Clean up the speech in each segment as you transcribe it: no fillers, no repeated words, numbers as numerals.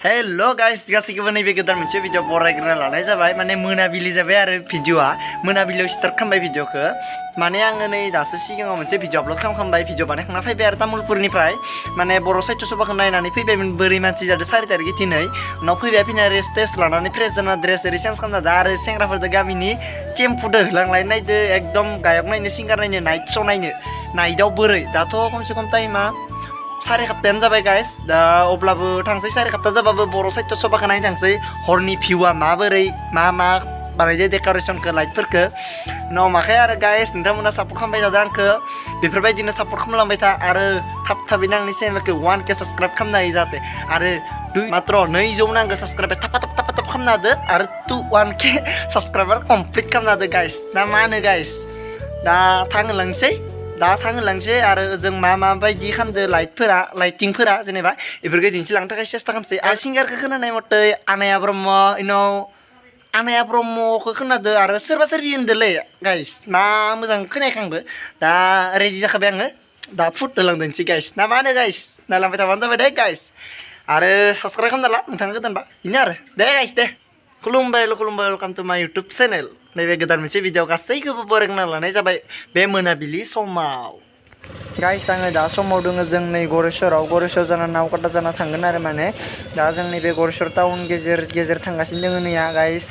hello guys गासैखौबो नैबे गोदान मोनसे भिडिअ बरायग्रोना लानाय जाबाय माने मोनाबिलि जाबाय आरो भिडिअआ मोनाबिलियाव स्टार्ट खालामबाय भिडिअखौ माने आङो नै दासो सिगाङाव मोनसे भिडिअ आपल'ड खालामखांबाय भिडिअ बानायखांना फैबाय आरो तामुलपुरनिफ्राय माने बर' साहित्य सभाखौ नायनानै फैबायमोन बोरै मानसि जादों 4 तारिखै दिनै उनाव फैबाय फैना रेस्ट टेस्ट लानानै फ्रेस जाना ड्रेस ओरै चेन्ज खालामना दा आरो सेंग्राफोरदो गामिनि टेम्पुदो होलांलाय नायदो एकदम गायक नायनो सिंगार नायनो नाइट श' नायनो नाइटआव बोरै दाथ' खमसे खम टाइमा 7:30 जाबाय गाइस दा अब्लाबो थांसै 7:30 जाबाबो बर' साहित्य सभाखौ नायनो थांसै हरनि भिउआ माबोरै मा बानायदो डेक'रेसनखौ लाइटफोरखौ उनाव माखाय आरो गाइस नोंथांमोना सापर्ट खालामबाय थादों आंखौ बेफोरबायदिनो सापर्ट खालामलांबाय था आरो थाब थाबैनो आंनि चेनेलखौ 1K साबस्क्राइब खालामनो हायो जाहाथे आरो मात्र 200 नांगौ साबस्क्राइब थाब खालामनो होदो आरो 1K साबस्क्राइबार कमप्लिट खालामनो होदो गाइस दा मा होनो गाइस दा थांहोलांसै आरो जों माबायदि खालामदो लाइटिंफोरा जेनेबा बेफोरखौ दिन्थिलांनो थाखाय सेस्था खालामसै आरो सिंगारखौ खोनानाय मथे आनाया ब्रह्म उनाव आनाया ब्रह्मखौ खोनादो आरो सोरबा सोरबि होनदोलै गाइस मा मोजां खोनायाखै दा रेडि जाखाबाय आङो दा फुट होलांदोंसै गाइस ना मा होनो गाइस नायलांबाय थाबानो जाबाय दे गाइस आरो साबस्क्राइब खालामना ला नोंथाङा गोदानबा बेनो आरो दे गाइस दे खुलुमबाय welcome to my YouTube channel नैबे गोदान मोनसे भिडिअ गासैखौबो बरायग्रोना लानाय जाबाय बे मोनाबिलि समाव गाइस आङो दा समाव दङ जों नै गरेस्वर जाना नावकाटा जाना थांगोन आरो माने दा जों नैबे गरेस्वर टाउन गेजेर थांगासिनो दङ नैया गाइस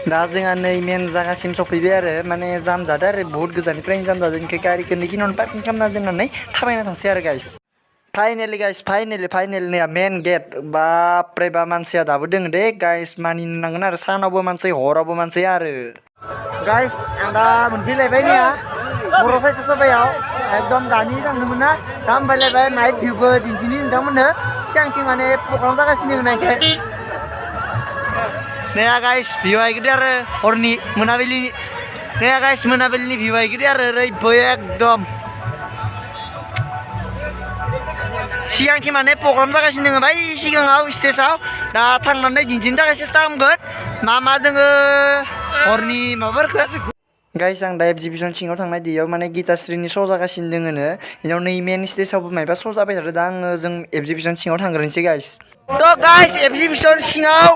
दा जोंहा नै मेन जागासिम सफैबाय आरो माने जाम जादों आरो बहुत गोजाननिफ्रायनो जाम जादों ओंखाय गारिखौ नैखिनियावनो पार्किं खालामना दोननानै थाबायना थांसै आरो गाइस फाइनेलि गाइस नै मेन गेट बाप्रे बा मानसिया दाबो दङ दे गाइस मानिनो नांगोन आरो सानावबो मानसि हरावबो मानसि आरो गाइस आं दा मोनफैलायबाय ने बर' साहित्य सभायाव एकदम दानि थांदोंमोन ना दा मोनफैलायबाय नाइट भिउखौ दिन्थिनि नोंथांमोननो सिगांथिं माने प्रग्राम जागासिनो दङ नायखाय नैया गाइस भिउ आइगोदे आरो हरनि मोनाबिलिनि नैया गाइस मोनाबिलिनि भिउ आइगोदे आरो ओरैबो एकदम सिगांथिं माने प्रग्राम जागासिनो दङ बै सिगाङाव स्टेजआव दा थांनानै दिन्थिनो थाखाय सेस्था खालामगोन मा दोङो हरनि माबाफोरखौ गाइस आं दा एगजिबिसन सिङाव थांनाय दैयाव माने गीताश्रीनि श' जागासिनो दोङोनो बेनाव नै मेन स्टेजआवबो मायबा श' जाबाय थादों दा जों एगजिबिसन सिङाव थांग्रोनोसै गाइस थ' गाइस एगजिबिसन सिङाव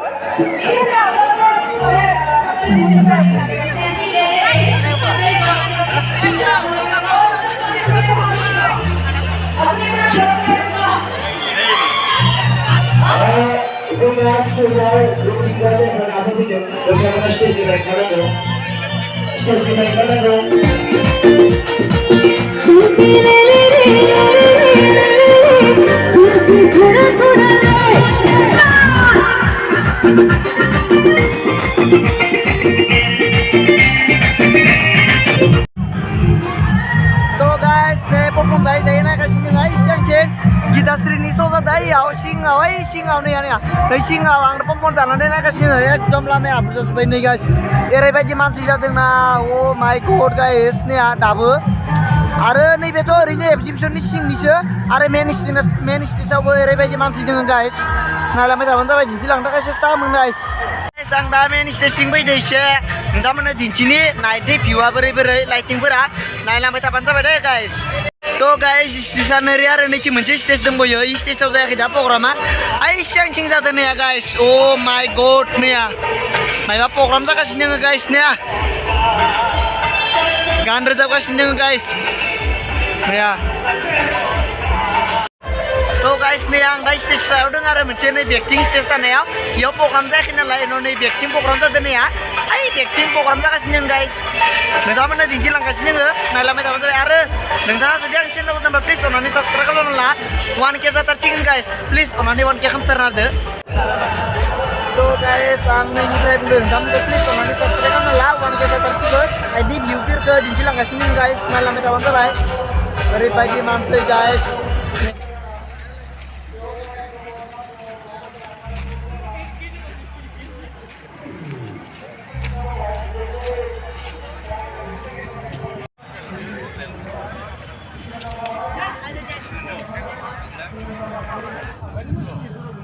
गीताश्रीनि श' जादों सिङाव नै सिङाव आं पपकर्न जानानै नायगासिनो एकदम लामाया बुरजाजोब्बाय नै गाइस ओरैबायदि मानसि जादोंना अ माय गड गाइस नै दाबो आरो नैबेथ' ओरैनो एगजिबिसननि सिंनिसो आरो मेन स्टेजआवबो ओरैबायदि मानसि दङ गाइस नायलांबाय थाबानो जाबाय दिन्थिलांनो थाखाय सेस्था खालामो गाइस आं दा मेन स्टेजसिम फैदो एसे नोंथांमोननो दिन्थिनि नाइटनि भिउआ बोरै लाइटिंफोरा नायलांबाय थाबानो जाबाय दे गाइस थ' गाइस स्टेजआ नोरै आरो नैथिं मोनसे स्टेज दंबायो स्टेजआव जायाखै दा प्रग्रामा सिगांथिं जादों नैया गाइस अ माय गड नैया मायबा प्रग्राम जागासिनो दङ गाइस नैया गान रोजाबगासिनो दङ गाइस नैया थ' गाइस नै आं दा स्टेज सायाव दङ आरो मोनसे नै बेक्टिं स्टेज थानायाव बेयाव प्रग्राम जायाखै नालाय उनाव नै बेक्टिं प्रग्राम जादों नैया बेक्टिं प्रग्राम जागासिनो दङ गाइस नोंथांमोननो दिन्थिलांगासिनो दङ नायलांबाय थाबानो जाबाय आरो नोंथाङा जुदि आं चेनेल गोदानबा प्लिज अननानै साबस्क्राइब खालामना ला 1K जाथारसिगोन गाइस प्लिज अननानै 1K खालामथारना होदो थ' गाइस आं नैनिफ्राय बुंदों नोंथांमोनखौ प्लिज अननानै साबस्क्राइब खालामना ला 1K जाथारसिगोन आइदि भिउफोरखौ दिन्थिलांगासिनो दङ गाइस नायलांबाय थाबानो जाबाय ओरैबायदि मानसि गाइस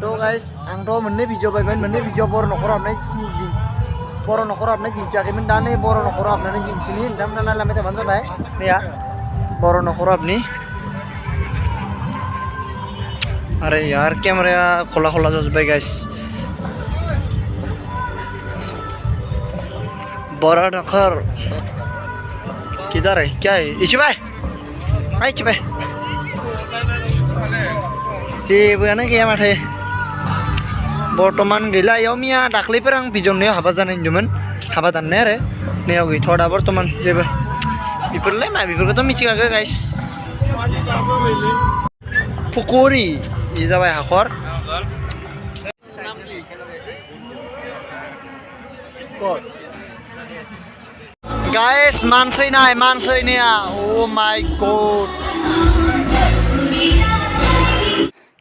थ' गाइस आंथ' मोननै भिडिअ बायमोन मोननै भिडिअ बर' न'खराव हाबनाय दिन्थियाखैमोन दा नै बर' न'खराव हाबनानै दिन्थिनि नोंथांमोना नायलांबाय थाबानो जाबाय नैया बर' न'खराव हाबनि अरे यार कैमरा खोला खोला जाजोब्बाय गाइस बड़ा नखर किधर है क्या है इची भाई हाय इची भाई जेबोआनो गैया माथो बर्तमान गैला इयाव मिया दाख्लैफोर आं भिडिअ नुनायाव हाबा जानाय नुदोंमोन हाबा दाननाय आरो नैयाव गैथ'आ दा बर्तमान जेबो बेफोरलाय मा बेफोरखौथ' मिथिखागो गाइस फुकुरि इ जाबाय हाखर गाइस मानसैनाया ओ माय गॉड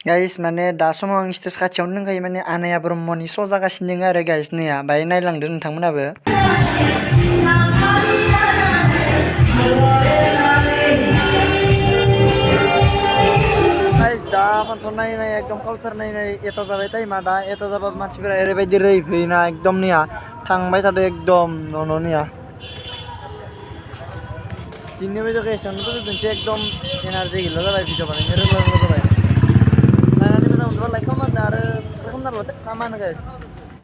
गाइस माने दा समाव आं स्टेज खाथियावनो दंखायो माने आनाया ब्रह्मनि श' जागासिनो दङ आरो गाइस नैया बाहाय नायलांदो नोंथांमोनाबो गाइस दा फांसन नायनाय एकदम कालचार नायनाय एटा जाबाय टाइमा दा एटा जाबा मानसिफोरा ओरैबायदि रैफैना एकदम नैया थांबाय थादो एकदम न'निया दिननि बायदियाव एसेयावनो फोजोबदोंसै एकदम एनार्जि गैला जाबाय भिडिअ बानायनो रोंला जाबाय नायनानै मोजां मोनोबा लाइक खालामना आरो साबस्क्राइब खालामना गाइस